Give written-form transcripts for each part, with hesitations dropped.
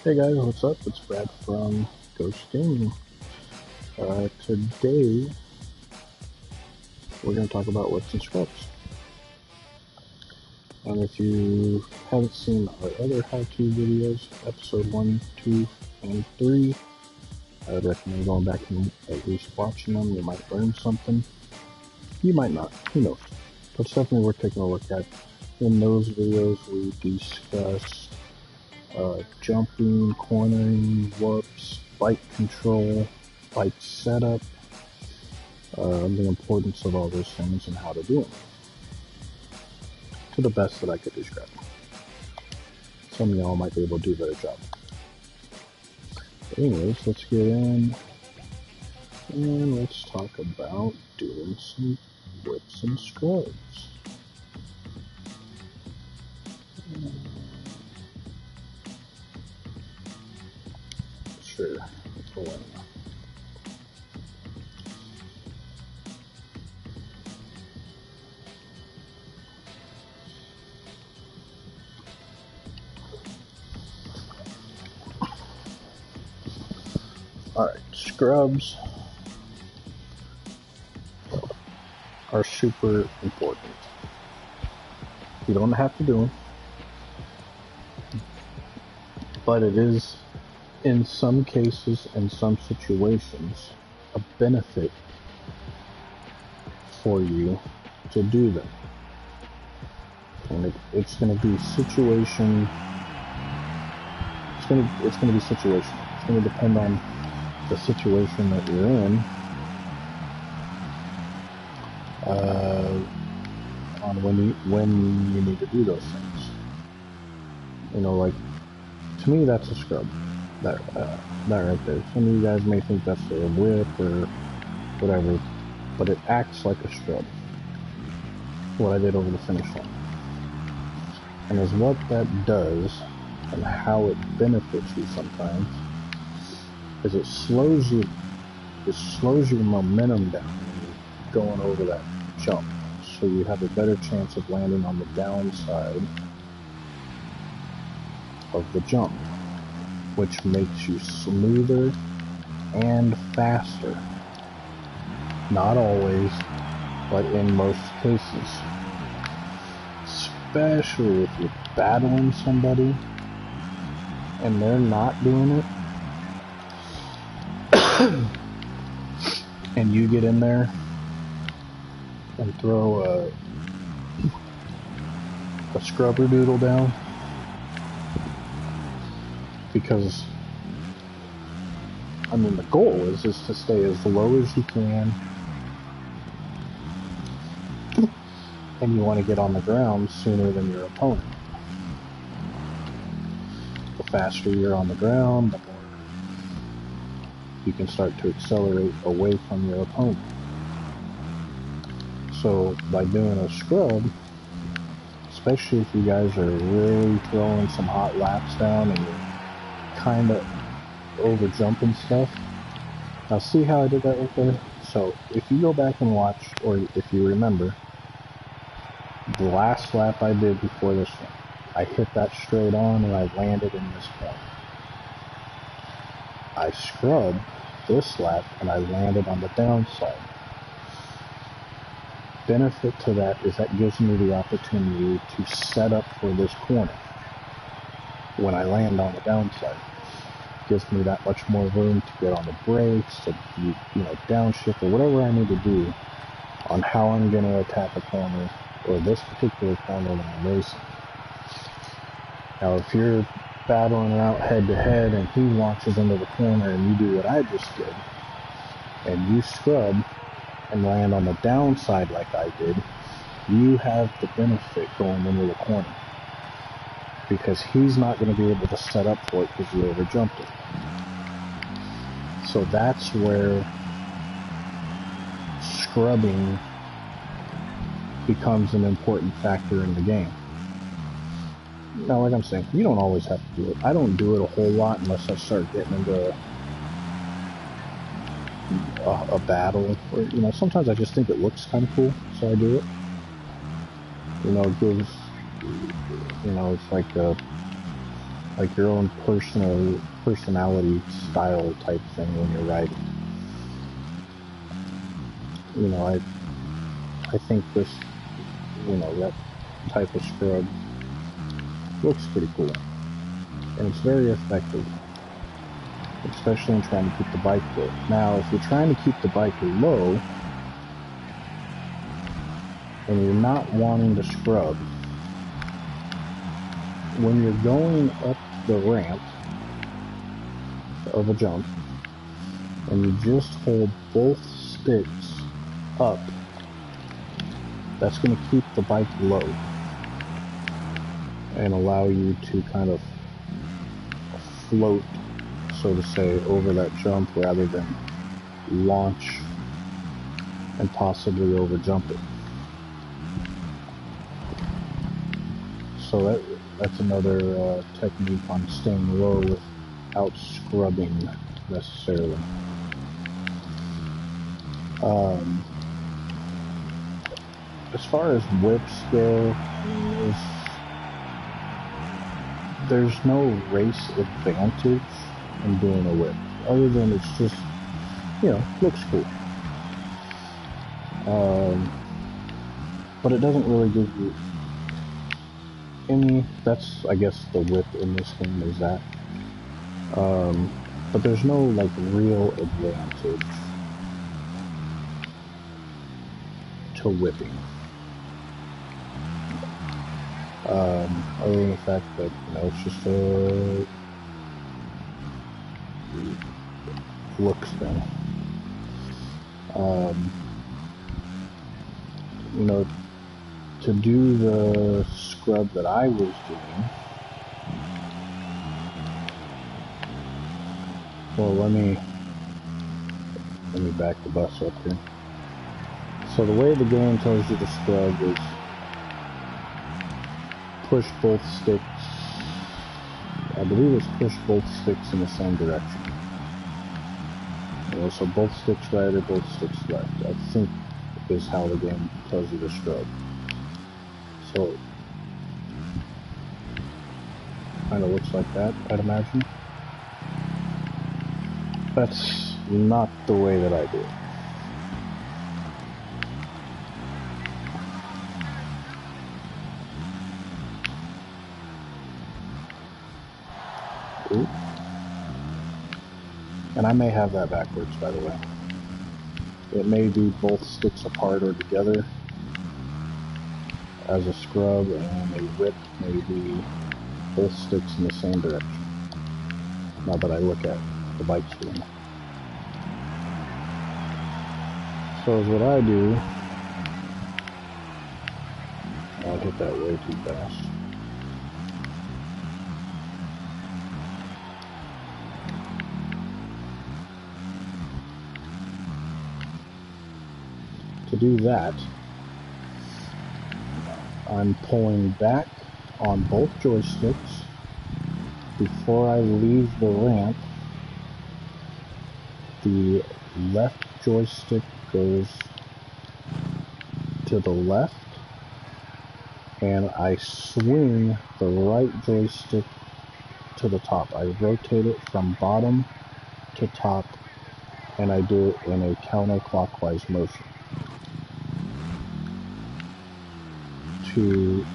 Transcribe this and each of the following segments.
Hey guys, what's up? It's Brad from Ghost Gaming. Today we're going to talk about whips and scrubs. And if you haven't seen our other how-to videos, episode 1, 2, and 3, I would recommend going back and at least watching them. You might learn something. You might not. Who knows? But it's definitely worth taking a look at. In those videos, we discuss jumping, cornering, whoops, bike control, bike setup, the importance of all those things and how to do them to the best that I could describe. Some of y'all might be able to do a better job. But anyways, let's get in and let's talk about doing some whips and scrubs. Sure, let's go in. Alright, scrubs are super important. You don't have to do them, but it is, in some cases and some situations, a benefit for you to do them. And it's going to be situation. It's going to be situational. It's going to depend on the situation that you're in, on when you need to do those things. You know, like, to me, that's a scrub. That right there. Some of you guys may think that's a whip or whatever, but it acts like a scrub. What I did over the finish line. And is what that does, and how it benefits you sometimes, is it slows your momentum down when you're going over that jump. So you have a better chance of landing on the downside of the jump, which makes you smoother and faster. Not always, but in most cases. Especially if you're battling somebody and they're not doing it, and you get in there and throw a scrubber doodle down, because I mean the goal is just to stay as low as you can, and you want to get on the ground sooner than your opponent. The faster you're on the ground, the more you can start to accelerate away from your opponent. So by doing a scrub, especially if you guys are really throwing some hot laps down and you're kind of over jumping stuff. Now see how I did that right there? So if you go back and watch, or if you remember, the last lap I did before this one, I hit that straight on and I landed in this point. I scrubbed this lap and I landed on the downside. Benefit to that is that gives me the opportunity to set up for this corner when I land on the downside. It gives me that much more room to get on the brakes, to downshift, or whatever I need to do on how I'm going to attack a corner, or this particular corner when I'm racing. Now if you're battling it out head to head and he launches into the corner and you do what I just did, and you scrub and land on the downside like I did, you have the benefit going into the corner, because he's not going to be able to set up for it because you over jumped it. So that's where scrubbing becomes an important factor in the game. Now, like I'm saying, you don't always have to do it. I don't do it a whole lot unless I start getting into a battle, or sometimes I just think it looks kind of cool, so I do it. It gives, it's like like your own personality style type thing when you're riding. You know, I think this, you know, that type of scrub looks pretty cool, and it's very effective, especially in trying to keep the bike low. Now, if you're trying to keep the bike low and you're not wanting to scrub, when you're going up the ramp of a jump and you just hold both sticks up, that's going to keep the bike low and allow you to kind of float, so to say, over that jump rather than launch and possibly over jump it. So that's another technique on staying low without scrubbing necessarily. As far as whips go, there's no race advantage in doing a whip, other than it's just, you know, looks cool. But it doesn't really give you any, that's, I guess, the whip in this game is that. But there's no, like, real advantage to whipping. Other than the fact that, you know, it's just a looks thing. You know, to do the scrub that I was doing, well, let me back the bus up here. So the way the game tells you to scrub is push both sticks, I believe it's push both sticks in the same direction. You know, so both sticks right or both sticks left, I think is how the game tells you to scrub. So, kind of looks like that, I'd imagine. That's not the way that I do it. Ooh. And I may have that backwards, by the way. It may be both sticks apart or together as a scrub, and a whip may be both sticks in the same direction. Now that I look at the bike screen. So is what I do, I'll hit that way too fast. To do that, I'm pulling back on both joysticks. Before I leave the ramp, the left joystick goes to the left, and I swing the right joystick to the top. I rotate it from bottom to top, and I do it in a counterclockwise motion to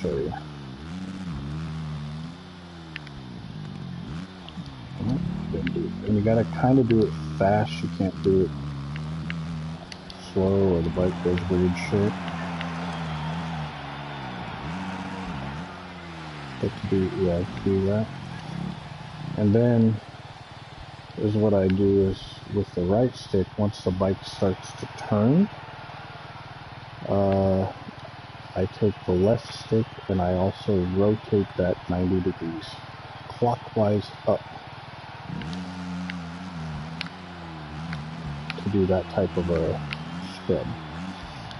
show you. And you gotta kind of do it fast, you can't do it slow or the bike goes weird short. But to do that. And then is what I do is with the right stick, once the bike starts to turn, I take the left stick and I also rotate that 90 degrees clockwise up to do that type of a scrub.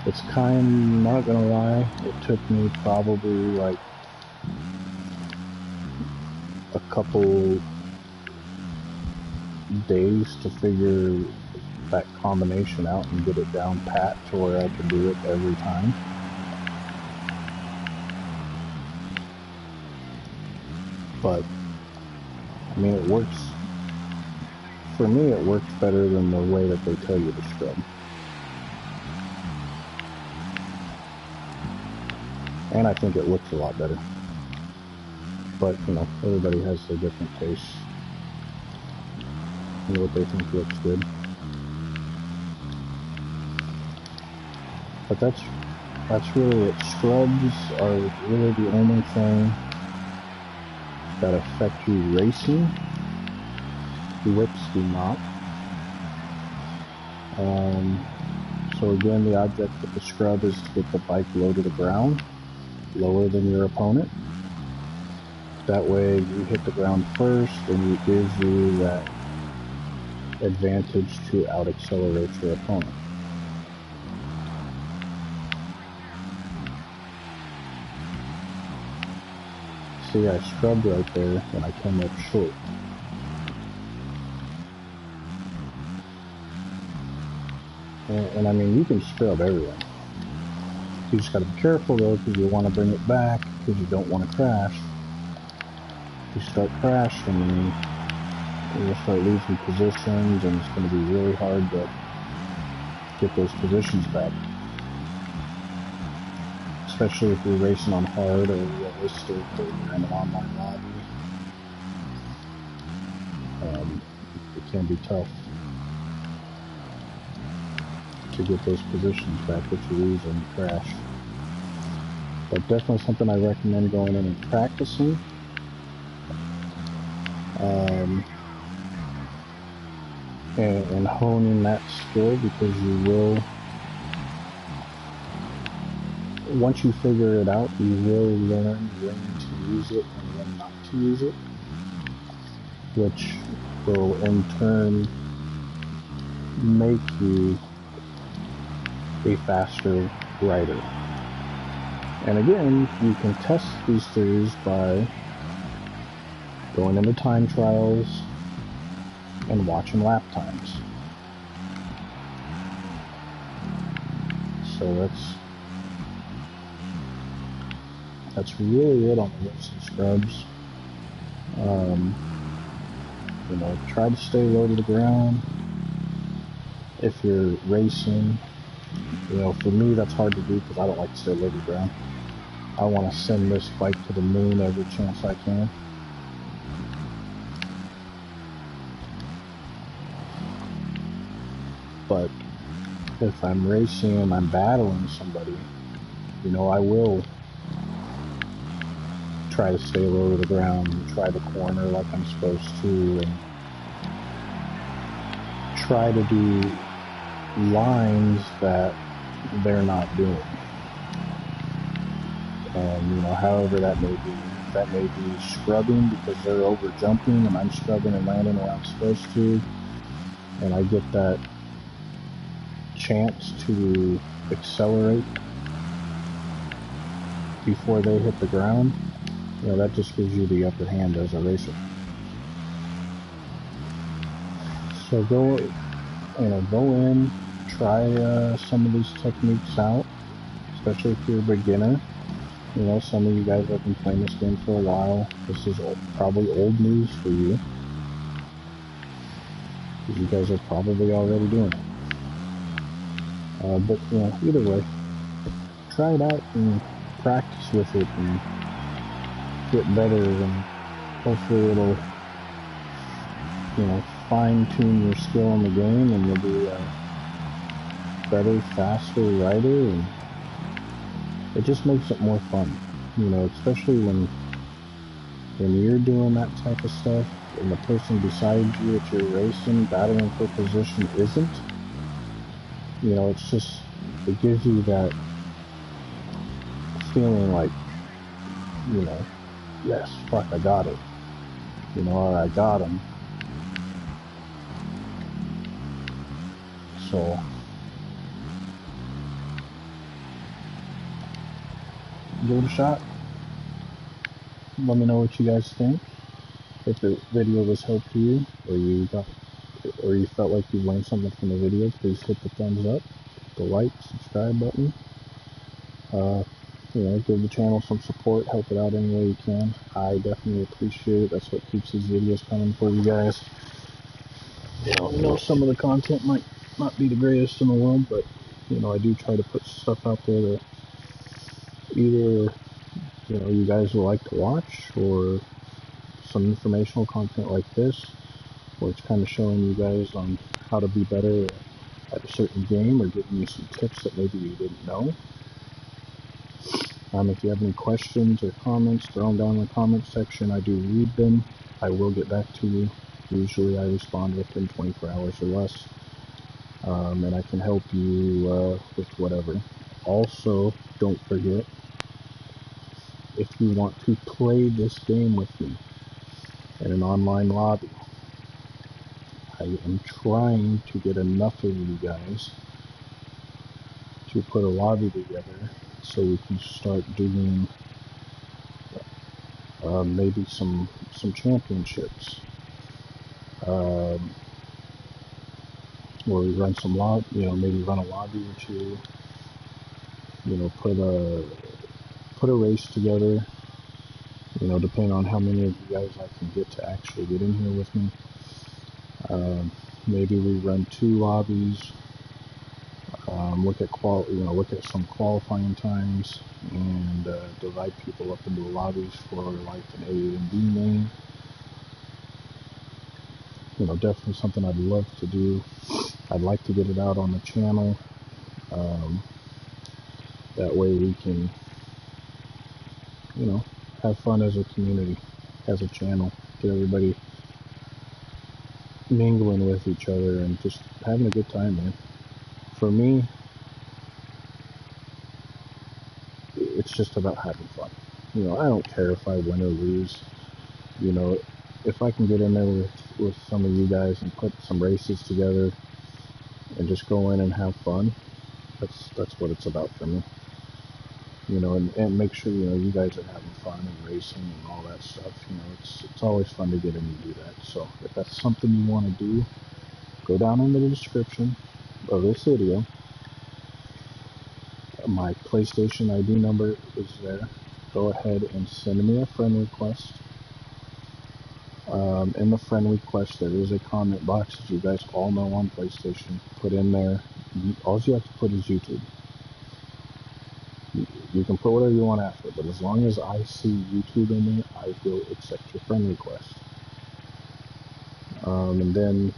It's not gonna lie, it took me probably like a couple days to figure that combination out and get it down pat to where I can do it every time. But I mean, it works. For me, it works better than the way that they tell you to scrub. And I think it looks a lot better. But, you know, everybody has their different tastes and what they think looks good. But that's really it. Scrubs are really the only thing that affect you racing. Whips do not. So again, the object with the scrub is to get the bike low to the ground, lower than your opponent. That way you hit the ground first, and it gives you that advantage to out-accelerate your opponent. See, I scrubbed right there and I came up short. And I mean, you can scrub everything. You just got to be careful though, because you want to bring it back, because you don't want to crash. If you start crashing, you'll start losing positions, and it's going to be really hard to get those positions back. Especially if you're racing on hard or realistic, or you're in an online lobby. It can be tough to get those positions back that you lose when you crash. But definitely something I recommend going in and practicing. And honing that skill, because you will, once you figure it out, you will learn when to use it and when not to use it, which will in turn make you a faster rider. And again, you can test these theories by going into time trials and watching lap times. So that's really it on the whips and scrubs. You know, try to stay low to the ground if you're racing. You know, for me, that's hard to do because I don't like to stay low to the ground. I want to send this bike to the moon every chance I can. But if I'm racing and I'm battling somebody, you know, I will try to stay low to the ground and try the corner like I'm supposed to, and try to do lines that they're not doing. You know, however that may be. That may be scrubbing because they're over jumping and I'm scrubbing and landing where I'm supposed to, and I get that chance to accelerate before they hit the ground. You know, that just gives you the upper hand as a racer. So go in, try some of these techniques out, especially if you're a beginner. You know, some of you guys have been playing this game for a while. This is probably old news for you, because you guys are probably already doing it. But, you know, either way, try it out and practice with it and get better, and hopefully it'll, you know, fine-tune your skill in the game, and you'll be a better, faster rider, and it just makes it more fun, you know, especially when you're doing that type of stuff and the person beside you that you're racing, battling for position isn't. You know, it's just, it gives you that feeling like, you know, yes, fuck, I got it. You know, or I got him. So, give it a shot. Let me know what you guys think. If the video was helpful to you, or you got or you felt like you learned something from the video, please hit the thumbs up, the like, subscribe button. Give the channel some support, help it out any way you can. I definitely appreciate it. That's what keeps these videos coming for you guys. I know some of the content might not be the greatest in the world, but I do try to put stuff out there that either you guys will like to watch, or some informational content like this, where it's kind of showing you guys on how to be better at a certain game, or giving you some tips that maybe you didn't know. If you have any questions or comments, throw them down in the comments section. I do read them. I will get back to you. Usually I respond within 24 hours or less. And I can help you with whatever. Also, don't forget, if you want to play this game with me in an online lobby, I am trying to get enough of you guys to put a lobby together so we can start doing maybe some championships, where we run some maybe run a lobby or two, put a race together, depending on how many of you guys I can get to actually get in here with me. Maybe we run 2 lobbies, look at some qualifying times, and divide people up into lobbies for like an A and B main. Definitely something I'd love to do. I'd like to get it out on the channel. That way we can, have fun as a community, as a channel, get everybody mingling with each other and just having a good time, man. For me, it's just about having fun. I don't care if I win or lose. If I can get in there with some of you guys and put some races together and just go in and have fun, that's what it's about for me. And make sure, you guys are having fun and racing and all that stuff. It's always fun to get in and do that. So if that's something you want to do, go down in the description of this video. My PlayStation ID number is there. Go ahead and send me a friend request. In the friend request, there is a comment box, as you guys all know on PlayStation. Put in there, all you have to put is YouTube. You can put whatever you want after, but as long as I see YouTube in there, I will accept your friend request. And then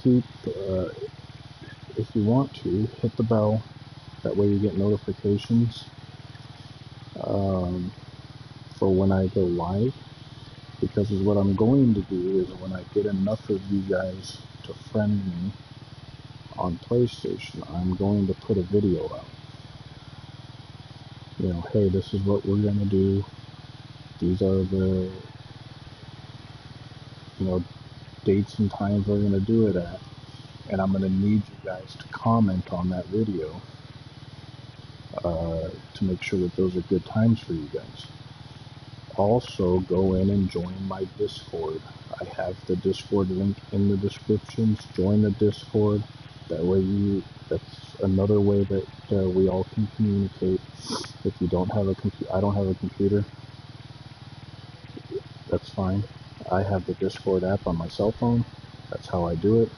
keep, if you want to, hit the bell. That way you get notifications for when I go live. Because what I'm going to do is, when I get enough of you guys to friend me on PlayStation, I'm going to put a video out. Hey, this is what we're going to do. These are the, dates and times we're going to do it at. And I'm going to need you guys to comment on that video to make sure that those are good times for you guys. Also, go in and join my Discord. I have the Discord link in the descriptions. Join the Discord. That way that's another way that we all can communicate. If you don't have a computer, I don't have a computer, that's fine. I have the Discord app on my cell phone. That's how I do it.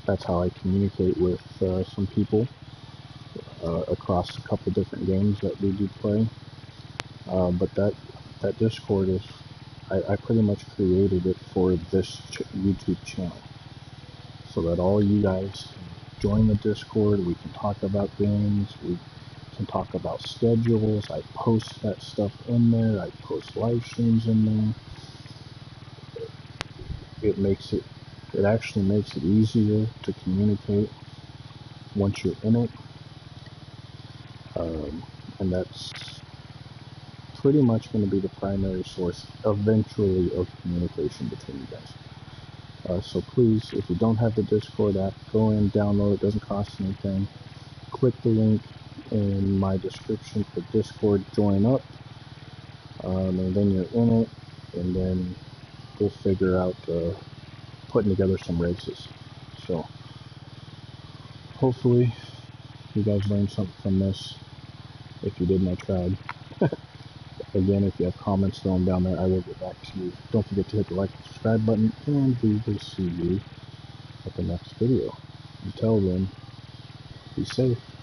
That's how I communicate with some people across a couple different games that we do play. But that Discord is, I pretty much created it for this YouTube channel, so that all you guys can join the Discord. We can talk about games. We can talk about schedules. I post that stuff in there. I post live streams in there. It actually makes it easier to communicate once you're in it. And that's pretty much going to be the primary source eventually of communication between you guys. So please, if you don't have the Discord app, go in, download it. It doesn't cost anything. Click the link in my description for Discord, join up, and then you're in it, and then we'll figure out putting together some races. So hopefully you guys learned something from this. If you didn't, I tried. Again, if you have comments, throw them down there. I will get back to you. Don't forget to hit the like and subscribe button, and we will see you at the next video. Until then, be safe.